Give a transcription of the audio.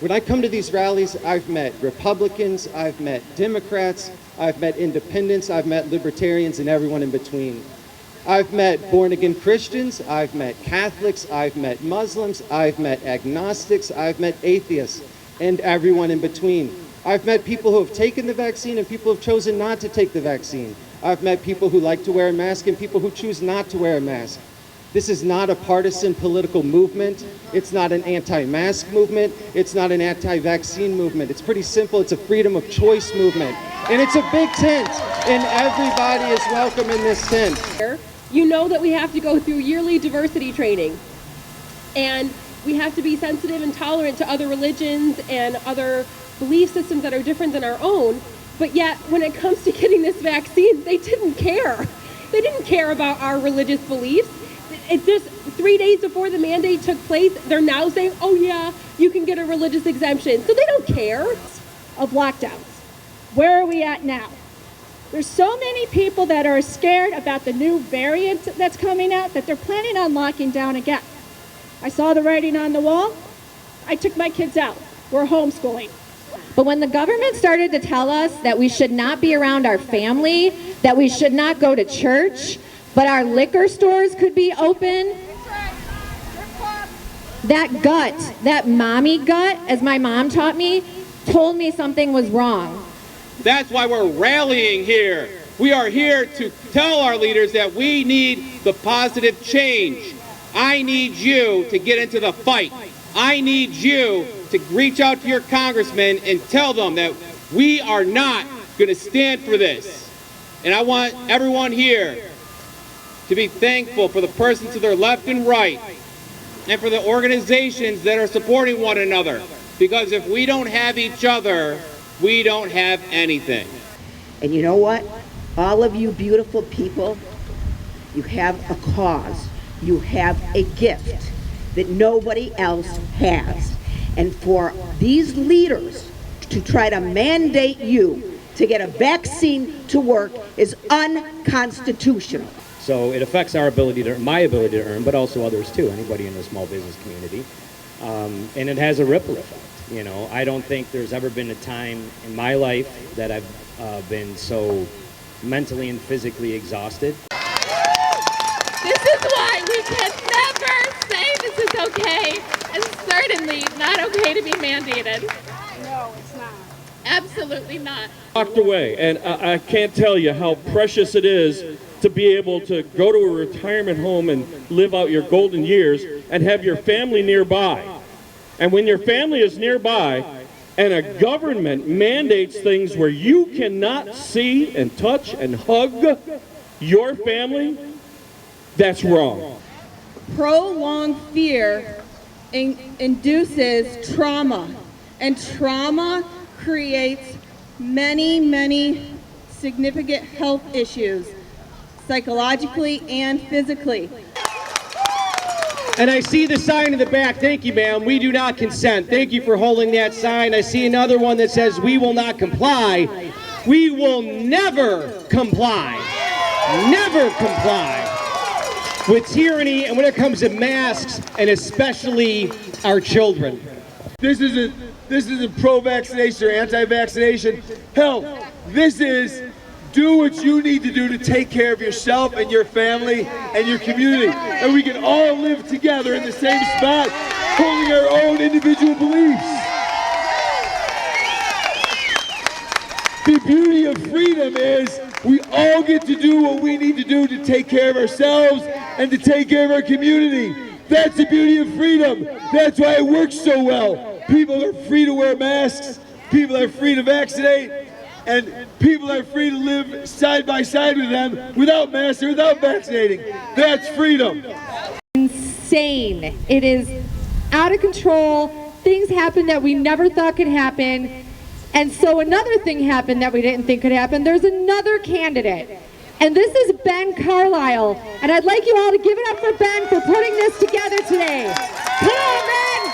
When I come to these rallies, I've met Republicans, I've met Democrats, I've met independents, I've met libertarians, and everyone in between. I've met born-again Christians, I've met Catholics, I've met Muslims, I've met agnostics, I've met atheists, and everyone in between. I've met people who have taken the vaccine and people who have chosen not to take the vaccine. I've met people who like to wear a mask and people who choose not to wear a mask. This is not a partisan political movement. It's not an anti-mask movement. It's not an anti-vaccine movement. It's pretty simple. It's a freedom of choice movement. And it's a big tent, and everybody is welcome in this tent. You know that we have to go through yearly diversity training, and we have to be sensitive and tolerant to other religions and other belief systems that are different than our own, but yet when it comes to getting this vaccine, they didn't care. They didn't care about our religious beliefs. It's just 3 days before the mandate took place, they're now saying, oh yeah, you can get a religious exemption. So they don't care. Of lockdowns. Where are we at now? There's so many people that are scared about the new variant that's coming out that they're planning on locking down again. I saw the writing on the wall. I took my kids out. We're homeschooling. But when the government started to tell us that we should not be around our family, that we should not go to church, but our liquor stores could be open, that gut, that mommy gut, as my mom taught me, told me something was wrong. That's why we're rallying here. We are here to tell our leaders that we need the positive change. I need you to get into the fight. I need you to reach out to your congressmen and tell them that we are not going to stand for this. And I want everyone here to be thankful for the person to their left and right and for the organizations that are supporting one another. Because if we don't have each other, we don't have anything. And you know what? All of you beautiful people, you have a cause. You have a gift that nobody else has. And for these leaders to try to mandate you to get a vaccine to work is unconstitutional. So it affects our ability to, my ability to earn, but also others too, anybody in the small business community. And it has a ripple effect. You know, I don't think there's ever been a time in my life that I've been so mentally and physically exhausted. This is why we can never say this is okay, and certainly not okay to be mandated. No, it's not. Absolutely not. Locked away, and I can't tell you how precious it is to be able to go to a retirement home and live out your golden years and have your family nearby. And when your family is nearby and a government mandates things where you cannot see and touch and hug your family, that's wrong. Prolonged fear induces trauma, and trauma creates many, many significant health issues, psychologically and physically. And I see the sign in the back. Thank you, ma'am. We do not consent. Thank you for holding that sign. I see another one that says we will not comply. We will never comply. Never comply with tyranny, and when it comes to masks, and especially our children. This isn't pro-vaccination or anti-vaccination. Hell, this is do what you need to do to take care of yourself and your family and your community. And we can all live together in the same spot, holding our own individual beliefs. The beauty of freedom is we all get to do what we need to do to take care of ourselves and to take care of our community. That's the beauty of freedom. That's why it works so well. People are free to wear masks, people are free to vaccinate, and people are free to live side by side with them without masks or without vaccinating. That's freedom. Insane. It is out of control. Things happen that we never thought could happen. And so another thing happened that we didn't think could happen. There's another candidate. And this is Ben Carlisle. And I'd like you all to give it up for Ben for putting this together today. Come on, Ben!